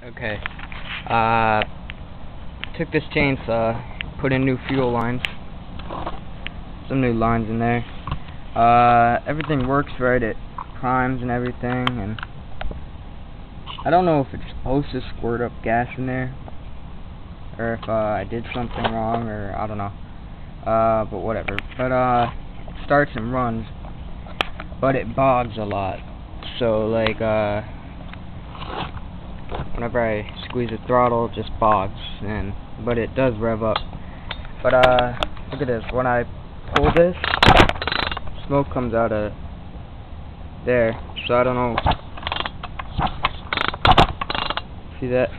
Okay. Took this chainsaw, put in new fuel lines, some new lines in there. Everything works right, it primes and everything, and I don't know if it's supposed to squirt up gas in there, or if I did something wrong, or I don't know. But whatever. But it starts and runs, but it bogs a lot. So like whenever I squeeze the throttle, it just bogs, but it does rev up. But look at this. When I pull this, smoke comes out of there. So I don't know. See that?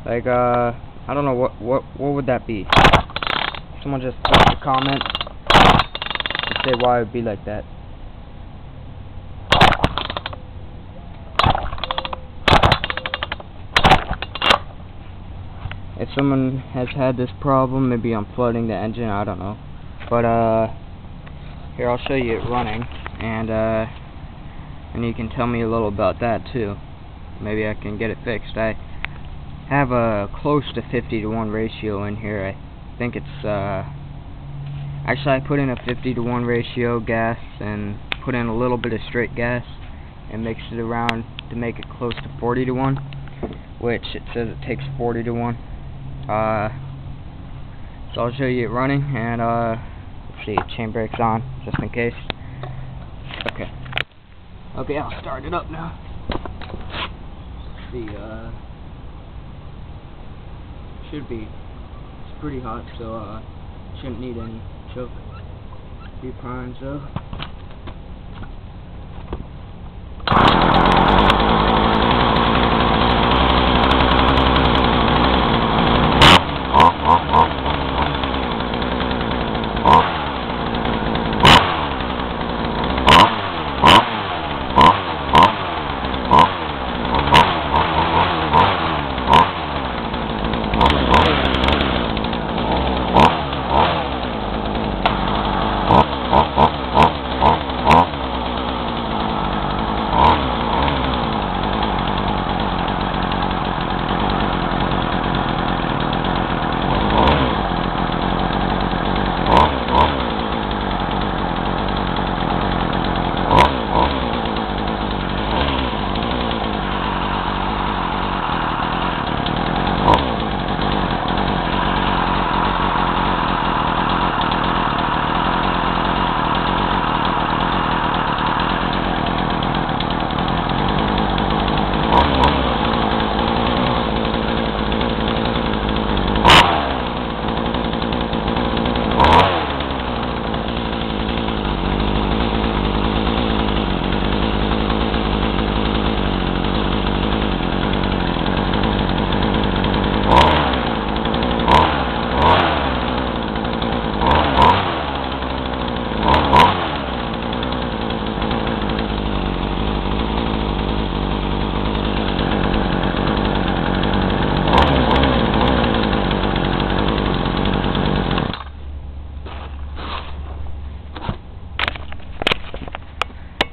Like I don't know what would that be. Someone just put a comment and say why it would be like that. If someone has had this problem, maybe I'm flooding the engine, I don't know. But here, I'll show you it running, and you can tell me a little about that too. Maybe I can get it fixed. I have a close to 50-to-1 ratio in here. I think it's actually I put in a 50-to-1 ratio gas and put in a little bit of straight gas and mixed it around to make it close to 40-to-1, which it says it takes 40-to-1. So I'll show you it running, and let's see, chain brake's on just in case. Okay, I'll start it up now. Let's see, should be, it's pretty hot, so shouldn't need any choke. Be primed though.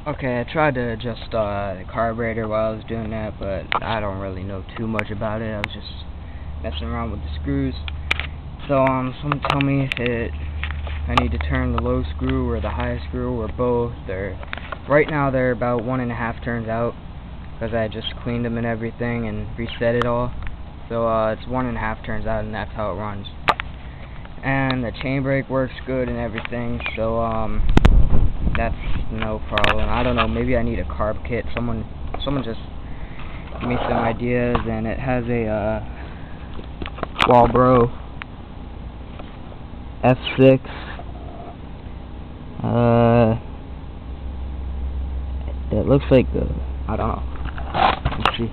Okay, I tried to adjust the carburetor while I was doing that, but I don't really know too much about it. I was just messing around with the screws. So someone tell me if I need to turn the low screw or the high screw or both. Right now they're about 1.5 turns out, because I just cleaned them and everything and reset it all. So it's 1.5 turns out, and that's how it runs. And the chain brake works good and everything, so that's no problem. I don't know, maybe I need a carb kit. Someone just give me some ideas, and it has a Walbro F6. It looks like I don't know. Let's see.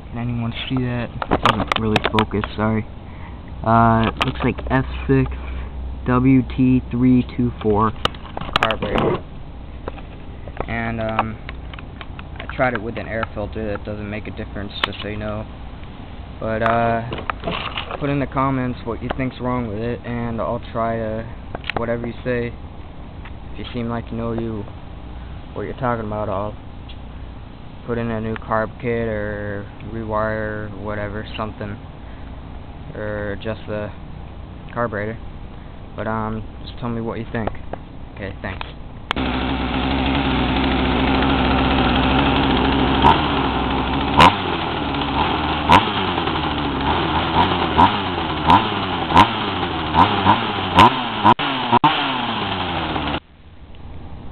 Can anyone see that? It doesn't really focus, sorry. It looks like F6 WT324 carburetor. And I tried it with an air filter. That doesn't make a difference, just so you know. But put in the comments what you think's wrong with it, and I'll try to whatever you say. If you seem like you know what you're talking about, I'll put in a new carb kit or rewire or whatever, something, or adjust the carburetor. But just tell me what you think. Okay, thanks.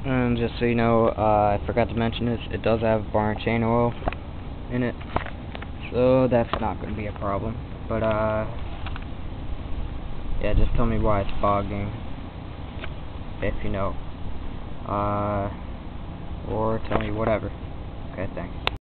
And just so you know, I forgot to mention this, it does have bar and chain oil in it, so that's not going to be a problem. But yeah, just tell me why it's bogging, if you know, or tell me whatever. Okay, thanks.